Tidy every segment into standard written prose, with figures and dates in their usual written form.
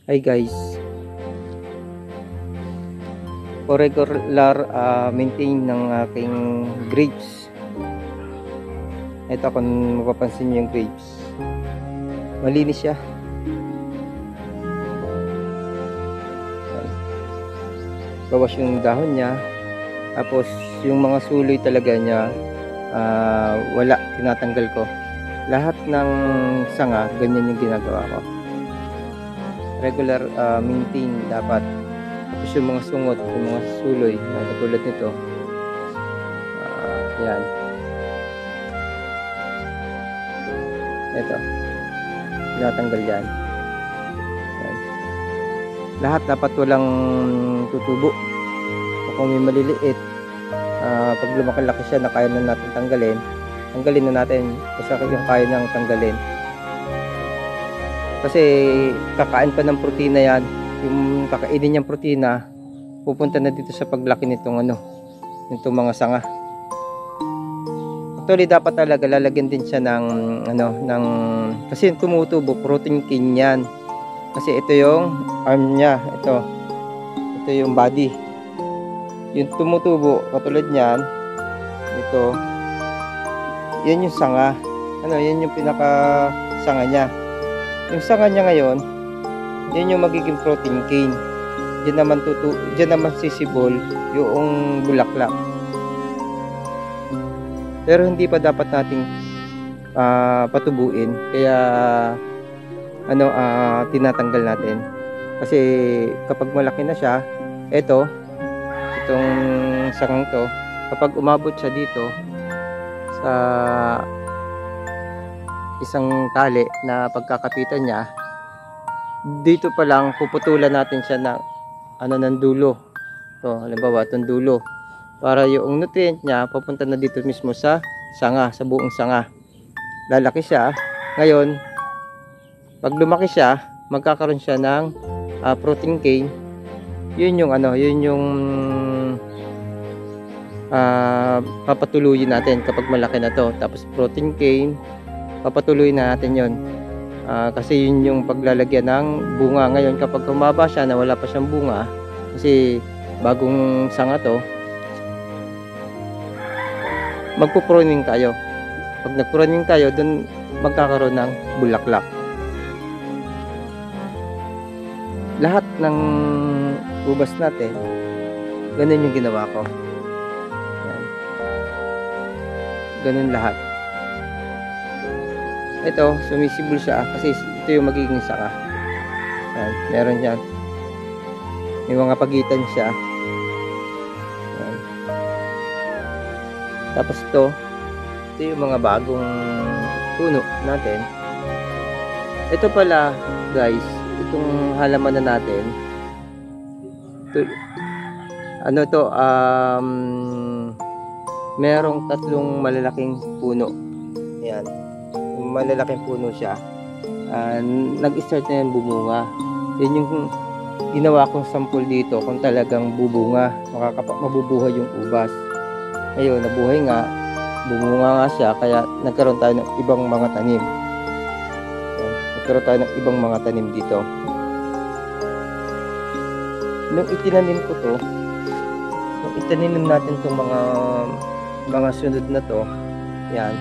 Hi guys, for regular maintain ng aking grapes. Ito kung mapapansin niyo yung grapes, malinis siya. Bawas yung dahon niya, tapos yung mga suloy talaga niya wala, tinatanggal ko. Lahat ng sanga ganyan yung ginagawa ko. Regular maintain dapat. Tapos yung mga sungot, yung mga suloy na katulad nito, yan, ito tinatanggal yan. Lahat dapat walang tutubo. Kung may maliliit, pag lumaki-laki siya na kaya na natin tanggalin na natin. Basta yung kaya nang tanggalin, kasi kakain pa ng protina yan. Yung kakainin niyang protina pupunta na dito sa paglaki nitong nitong mga sanga. Actually dapat talaga lalagyan din siya ng kasi yung tumutubo protein cane yan. Kasi ito yung arm niya, ito yung body. Yung tumutubo katulad niyan, ito, yan yung sanga. Yan yung pinaka sanga niya. Yung sanga niya ngayon, yan yung magiging protein cane. Diyan naman sisibol yung bulaklak. Pero hindi pa dapat nating patubuin. Kaya tinatanggal natin. Kasi kapag malaki na siya, itong sangang to, kapag umabot siya dito sa isang tali na pagkakapitan niya, dito pa lang puputulan natin siya ng dulo. To, halimbawa itong dulo, para yung nutrient niya papunta na dito mismo sa sanga, sa buong sanga. Lalaki siya. Ngayon, pag lumaki siya, magkakaroon siya ng protein cane. Yun yung papatuloyin natin kapag malaki na to. Tapos protein cane, papatuloy na natin yon, kasi yun yung paglalagyan ng bunga. Ngayon kapag humaba siya na wala pa siyang bunga, kasi bagong sanga to, magpo-pruning tayo. Pag nag-pruning tayo, dun magkakaroon ng bulaklak. Lahat ng ubas natin, ganun yung ginawa ko. Yan. Ganun lahat. Ito, sumisibol siya kasi ito yung magiging sanga. Yan, meron yan. May mga pagitan siya. Yan. Tapos ito yung mga bagong puno natin. Ito pala guys, itong halaman na natin. Merong 3 malalaking puno. Yan. Malalaking puno siya. Nag-start na yan bumunga. Yan yung ginawa kong sample dito kung talagang bubunga, mabubuhay yung ubas. Ayun, nabuhay nga, bumunga nga siya, kaya nagkaroon tayo ng ibang mga tanim. Nagkaroon tayo ng ibang mga tanim dito. Nung itinanim ko to, nung itinanim natin itong mga sunod na to, yan,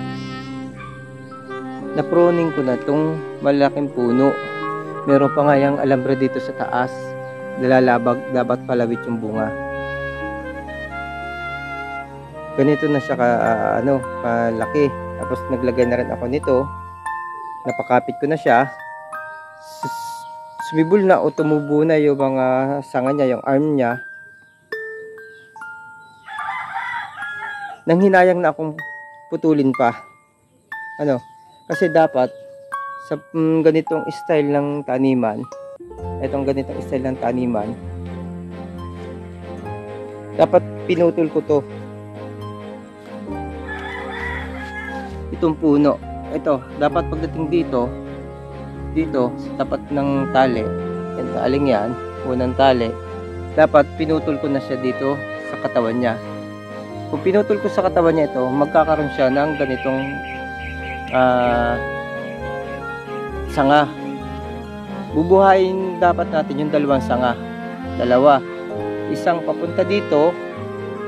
na-pruning ko na itong malaking puno. Meron pa nga yung alambre dito sa taas, nilalabag, dapat palawit yung bunga. Ganito na siya kalaki. Tapos naglagay na rin ako nito, napakapit ko na siya. Sumibol na o tumubo na yung mga sanga niya, yung arm niya. Nang hinayang na akong putulin pa. Kasi dapat sa ganitong style ng taniman, itong ganitong style ng taniman, dapat pinutol ko to. Itong puno, ito, dapat pagdating dito sa tapat ng tali, yung taling yan, unang tali, dapat pinutol ko na siya dito sa katawan niya. Kung pinutol ko sa katawan niya ito, magkakaroon siya ng ganitong sanga. bubuhayin dapat natin yung dalawang sanga. Dalawa. Isang papunta dito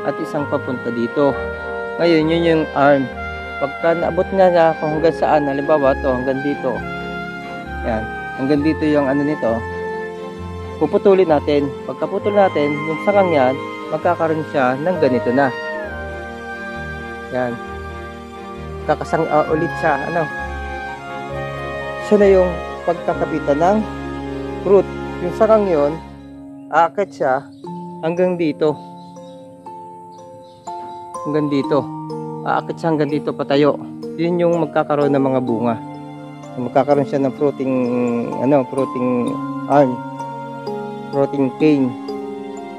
at isang papunta dito. Ngayon, yun yung arm. Pagka naabot na kung hanggang saan, halimbawa to hanggang dito. Yan. Hanggang dito yung ano nito. Puputulin natin. Pagkaputol natin, yung sangang yan, magkakaroon siya ng ganito na. Yan. Kakasang ulit siya. Ano? Siya na yung pagkakapitan ng fruit. Yung sangang yun, aakit siya hanggang dito. Hanggang dito. Aakit siya hanggang dito patayo. Yun yung magkakaroon ng mga bunga. Magkakaroon siya ng fruiting fruiting arm, fruiting cane.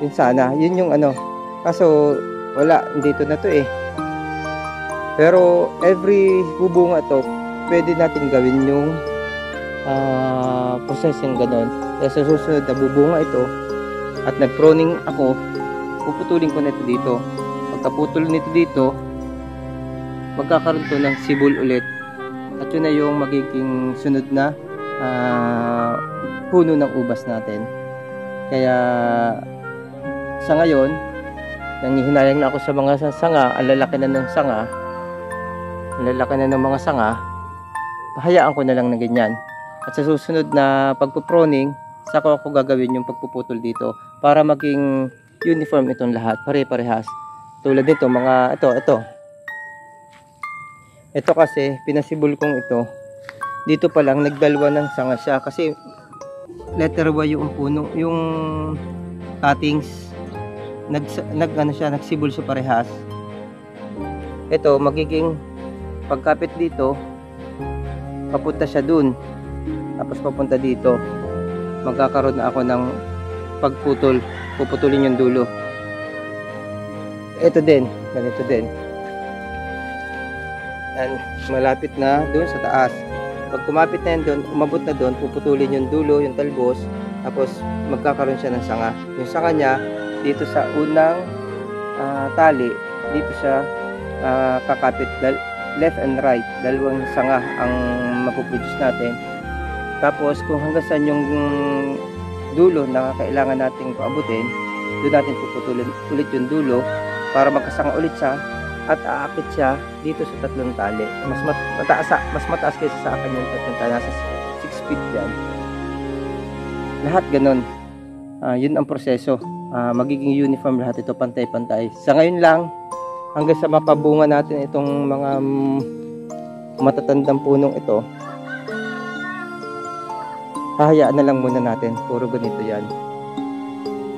Yun sana. Yun yung ano. Kaso wala, dito na to eh. Pero every bubunga to, pwede natin gawin yung process yung ganon. Kaya sa susunod na bubunga ito at nag-pruning ako, puputulin ko nito dito. Pagkaputol nito dito, magkakaroon to ng sibol ulit. At yun na yung magiging sunod na puno ng ubas natin. Kaya sa ngayon, nangihinayang na ako sa mga sanga. Ang lalaki na ng sanga. Ang lalaki na ng mga sanga. Hayaan ko na lang na ganyan. At sa susunod na pagpuproning, saka ako gagawin yung pagpuputol dito para maging uniform itong lahat, pare-parehas. Tulad nito, mga ito kasi pinasibol kong ito. Dito pa lang nagdalwa ng sanga siya kasi letter Y yung puno, yung cuttings nagsibol siya parehas. Ito magiging pagkapit dito, papunta siya dun, tapos papunta dito, magkakaroon na ako ng pagputol. Puputulin yung dulo. Ito din, ganito din. And malapit na dun sa taas. Pag kumapit na yan dun, umabot na dun, puputulin yung dulo, yung talbos, tapos magkakaroon siya ng sanga. Yung sanga niya dito sa unang tali, dito siya kakapit, left and right, dalawang sanga ang mapuproduce natin. Tapos kung hanggang saan yung dulo na kailangan nating paabutin, doon natin puputulin ulit yung dulo para magkasanga ulit siya at aakit siya dito sa tatlong tali. Mas mataas kaysa sa akin yung tatlong tali, nasa 6 feet yan. Lahat ganun. Yun ang proseso. Magiging uniform lahat ito, pantay-pantay. Sa ngayon lang, hanggang sa mapabunga natin itong mga matatandang punong ito, hahayaan na lang muna natin. Puro ganito yan.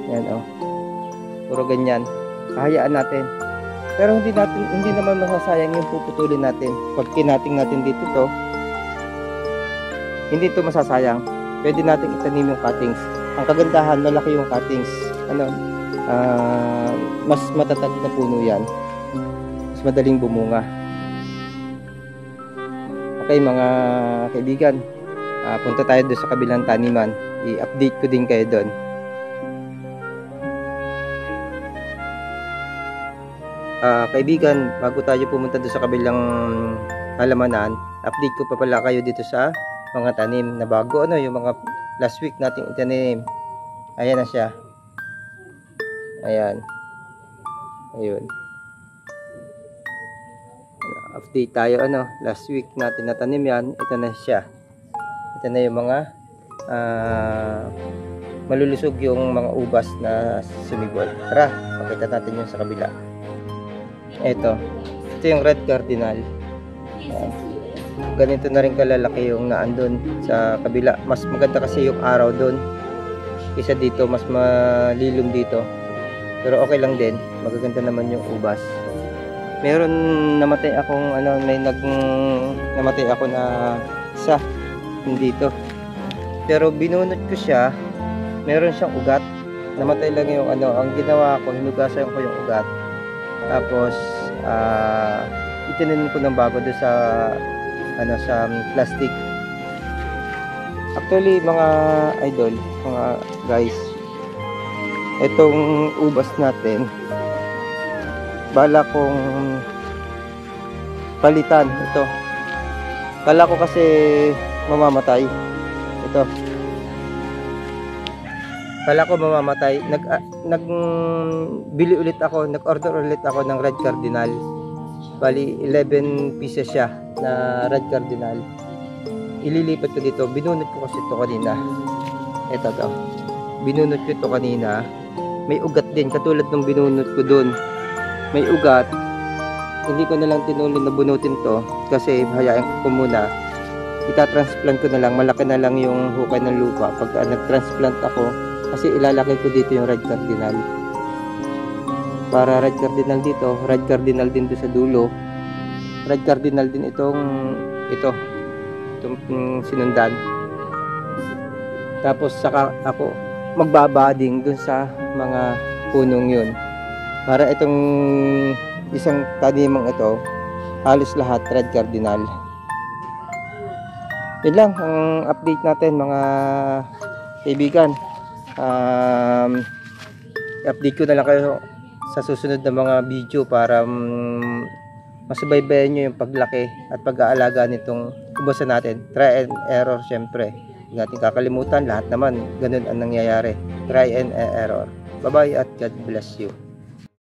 Yan oh. Puro ganyan. Hahayaan natin. Pero hindi naman masasayang yung puputulin natin. Pag kinating natin dito to, hindi ito masasayang. Pwede natin itanim yung cuttings. Ang kagandahan, malaki yung cuttings. Mas matatag na puno yan. Mas madaling bumunga. Okay mga kaibigan, punta tayo doon sa kabilang taniman. I-update ko din kayo doon. Kaibigan, bago tayo pumunta doon sa kabilang halamanan, update ko pa pala kayo dito sa mga tanim na bago, yung mga last week nating itanim. Ayan na siya. Ayan. Ayun. Update tayo, last week natin natanim yan. Ito na siya. Ito na yung mga malulusog yung mga ubas na sumibol. Tara, pakita natin yung sa kabila. Ito yung red cardinal. Ganito na rin kalalaki yung naandun sa kabila. Mas maganda kasi yung araw doon isa dito, mas malilom dito. Pero okay lang din, magaganda naman yung ubas. Meron namatay akong namatay ako na isa dito. Pero binunot ko siya, meron siyang ugat. Namatay lang yung ang ginawa ko, hinugasan ko yung ugat. Tapos itinanim ko ng bago doon sa sa plastic. Actually mga idol, mga guys, itong ubas natin bala kong palitan ito. Bala ko kasi mamamatay ito. Kala ko mamamatay. Bili ulit ako, nag-order ulit ako ng red cardinal. Bali 11 pieces siya na red cardinal. Ililipat ko dito. Binunot ko kasi ito kanina. Ito to. Binunot ko ito kanina. May ugat din katulad ng binunot ko dun. May ugat. Hindi ko na lang tinuloy na bunutin to kasi hayaan ko muna. Itatransplant ko na lang. Malaki na lang yung hukay ng lupa pag nag-transplant ako kasi ilalaki ko dito yung red cardinal. Para red cardinal dito, red cardinal din doon sa dulo. Red cardinal din itong sinundan. Tapos saka ako magbabading dun sa mga punong yun. Para itong isang tanimang ito, halos lahat red cardinal. Yun lang ang update natin mga kaibigan. Update ko na lang kayo sa susunod na mga video para masubaybayan nyo yung paglaki at pag-aalaga nitong ubusan natin. Try and error syempre. Hindi natin kakalimutan, lahat naman ganun ang nangyayari. Try and error. Bye bye at God bless you.